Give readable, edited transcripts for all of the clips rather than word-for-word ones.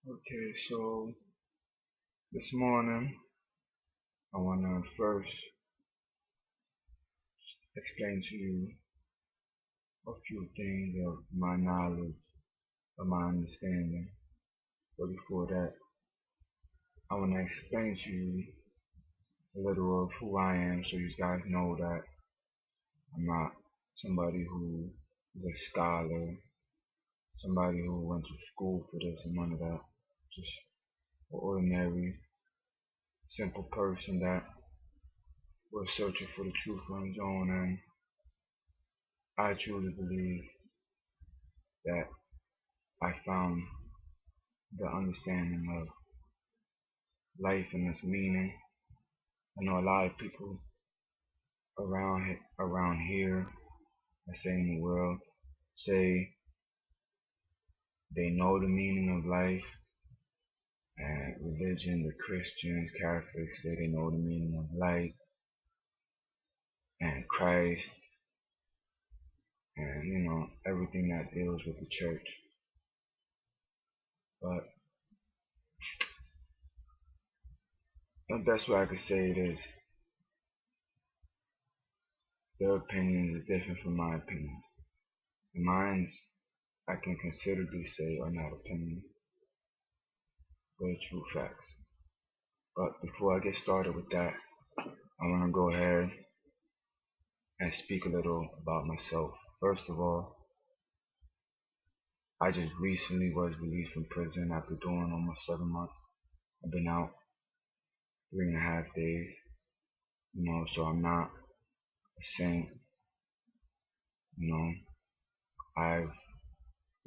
Okay, so this morning I want to first explain to you a few things of my knowledge, of my understanding. But before that, I want to explain to you a little of who I am so you guys know that I'm not somebody who is a scholar, somebody who went to school for this and none of that. Just an ordinary, simple person that was searching for the truth on his own, and I truly believe that I found the understanding of life and its meaning. I know a lot of people around here, I say in the world, say they know the meaning of life, and religion, the Christians, Catholics say they know the meaning of life and Christ, and everything that deals with the church. But the best way I could say it is their opinions is different from my opinions. And mine's I can considerably say are not opinions, but true facts. But before I get started with that, I want to go ahead and speak a little about myself. First of all, I just recently was released from prison after doing almost 7 months. I've been out 3.5 days, so I'm not a saint. I've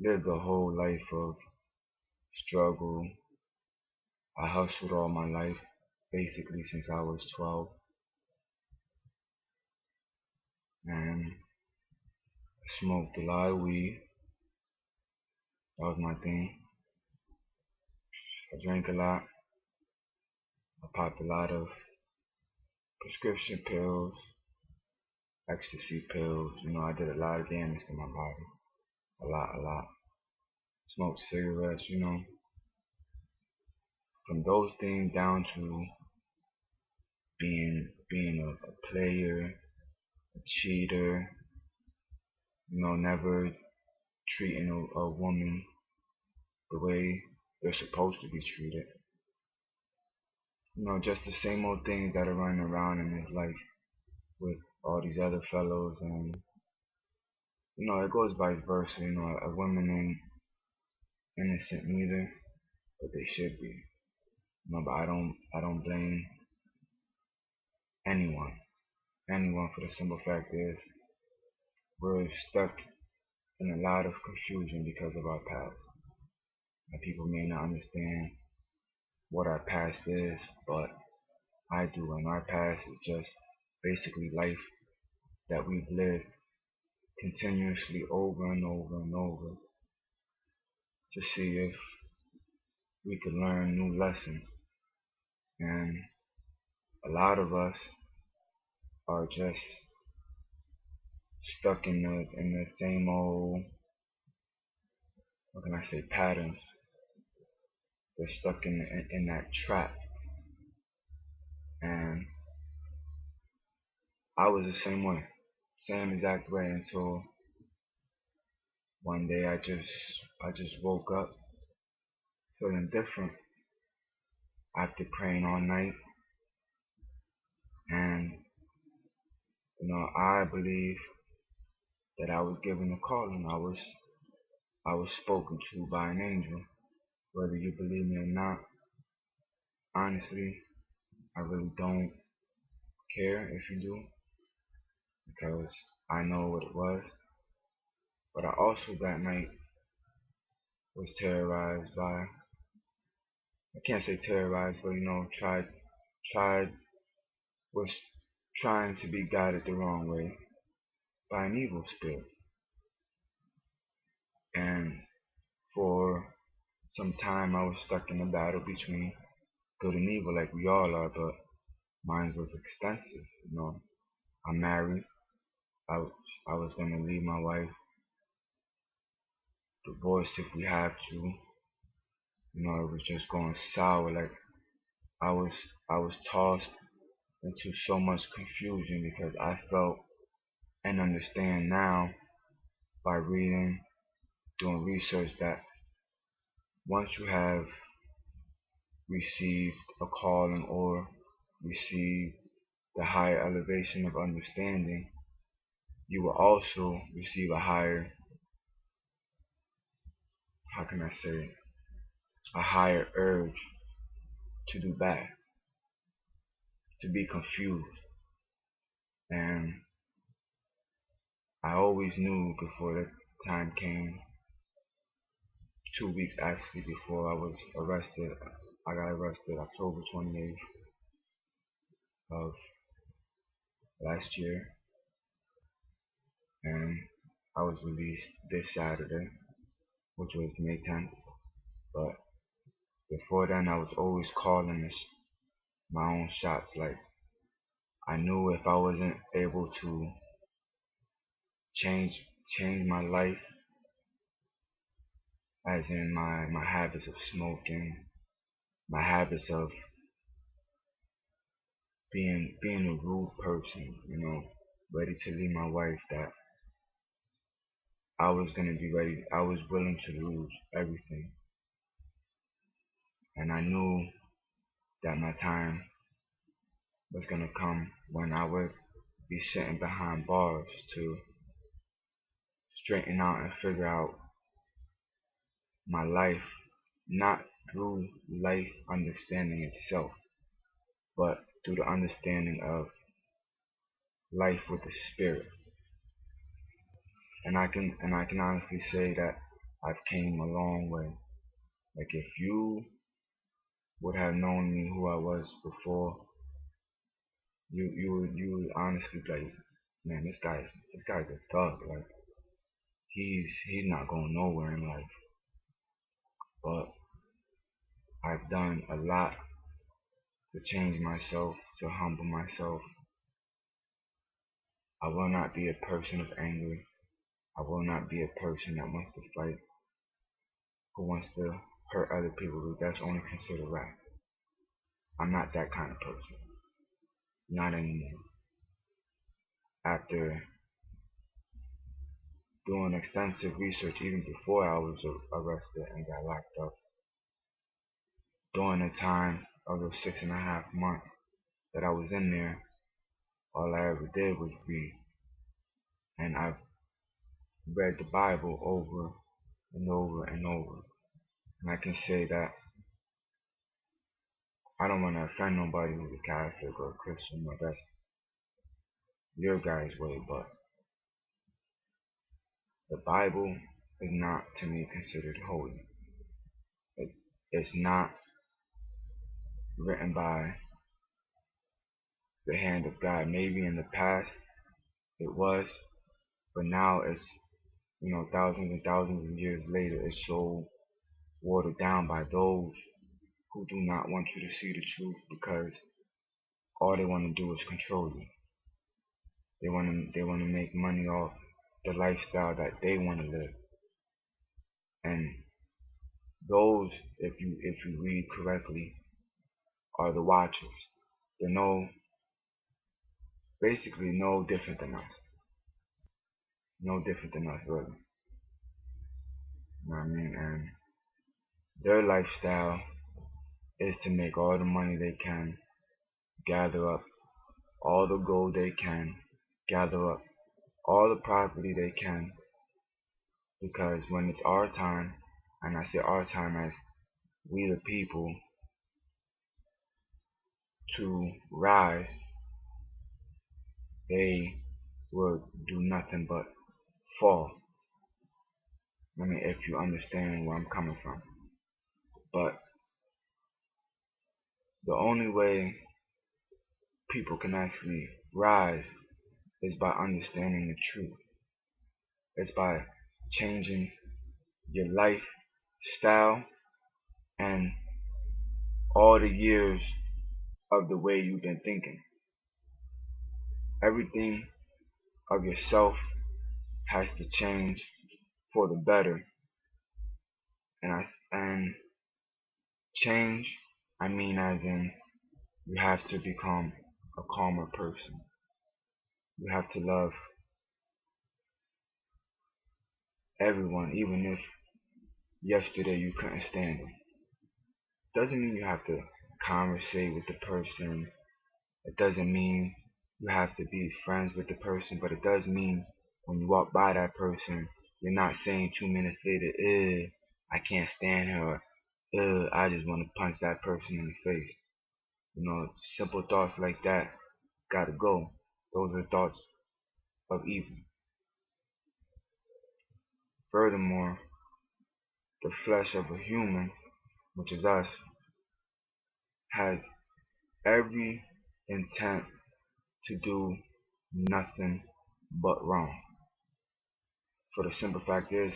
lived a whole life of struggle. I hustled all my life, basically since I was 12, and smoked a lot of weed. That was my thing. I drank a lot. I popped a lot of prescription pills, ecstasy pills. I did a lot of damage to my body. A lot. Smoked cigarettes, From those things down to being a player, a cheater, never treating a woman the way they're supposed to be treated. Just the same old things that are running around in his life with all these other fellows, and it goes vice versa. A woman ain't innocent neither, but they should be. But I don't blame anyone. Anyone, for the simple fact is we're stuck in a lot of confusion because of our past. And people may not understand what our past is, but I do. And our past is just basically life that we've lived continuously over and over and over to see if we could learn new lessons. And a lot of us are just stuck in the same old, what can I say, patterns. They're stuck in that trap. And I was the same way, same exact way, until one day I just woke up feeling different after praying all night. And I believe that I was given a calling. I was spoken to by an angel. Whether you believe me or not, honestly, I really don't care if you do, because I know what it was. But I also that night was terrorized by, I can't say terrorized, but tried was trying to be guided the wrong way by an evil spirit. And for some time I was stuck in a battle between good and evil, like we all are, but mine was extensive. I'm married. I was gonna leave my wife, divorce if we have to, It was just going sour. Like I was I was tossed into so much confusion because I felt and understand now by reading, doing research that once you have received a calling or received the higher elevation of understanding, you will also receive a higher, how can I say, a higher urge to do bad, to be confused. And I always knew before that time came, 2 weeks actually before I was arrested. I got arrested October 28th of last year, and I was released this Saturday, which was May 10th. But before then, I was always calling this my own shots. Like I knew if I wasn't able to change change my life, as in my habits of smoking, my habits of being a rude person, ready to leave my wife, that I was gonna be ready. I was willing to lose everything, and I knew that my time was gonna come when I would be sitting behind bars to straighten out and figure out my life, not through life understanding itself, but through the understanding of life with the spirit. And I can honestly say that I've came a long way. Like if you would have known me who I was before, you would honestly be like, man, this guy's a thug. Like he's not going nowhere in life. But I've done a lot to change myself, to humble myself. I will not be a person of anger. I will not be a person that wants to fight, who wants to hurt other people. That's only considered rap. I'm not that kind of person. Not anymore. After doing extensive research, even before I was arrested and got locked up, during the time of those 6.5 months that I was in there, all I ever did was read. And I've read the Bible over and over and over. And I can say that I don't want to offend nobody who's a Catholic or a Christian, but that's your guys' way. But the Bible is not, to me, considered holy. It, it's not written by the hand of God. Maybe in the past it was, but now it's, thousands and thousands of years later, it's so watered down by those who do not want you to see the truth, because all they want to do is control you. They want to make money off the lifestyle that they want to live. And those, if you read correctly, are the watchers. They're basically no different than us. No different than us, really. You know what I mean? And their lifestyle is to make all the money they can, gather up all the gold they can, gather up all the property they can, because when it's our time, and I say our time as we the people, to rise, they will do nothing but fall. I mean, if you understand where I'm coming from. But the only way people can actually rise is by understanding the truth. It's by changing your lifestyle and all the years of the way you've been thinking. Everything of yourself has to change for the better. And Change, I mean as in you have to become a calmer person. You have to love everyone, even if yesterday you couldn't stand them. Doesn't mean you have to conversate with the person. It doesn't mean you have to be friends with the person, but it does mean when you walk by that person, you're not saying 2 minutes later, I can't stand her, or I just want to punch that person in the face. Simple thoughts like that gotta go. Those are thoughts of evil. Furthermore, the flesh of a human, which is us, has every intent to do nothing but wrong. For the simple fact is,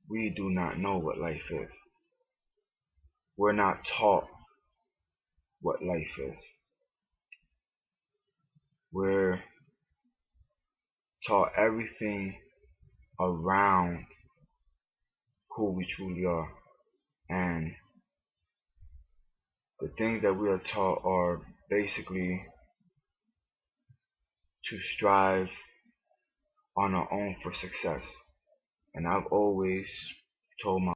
we do not know what life is. We're not taught what life is. We're taught everything around who we truly are. And the things that we are taught are basically to strive on our own for success. And I've always told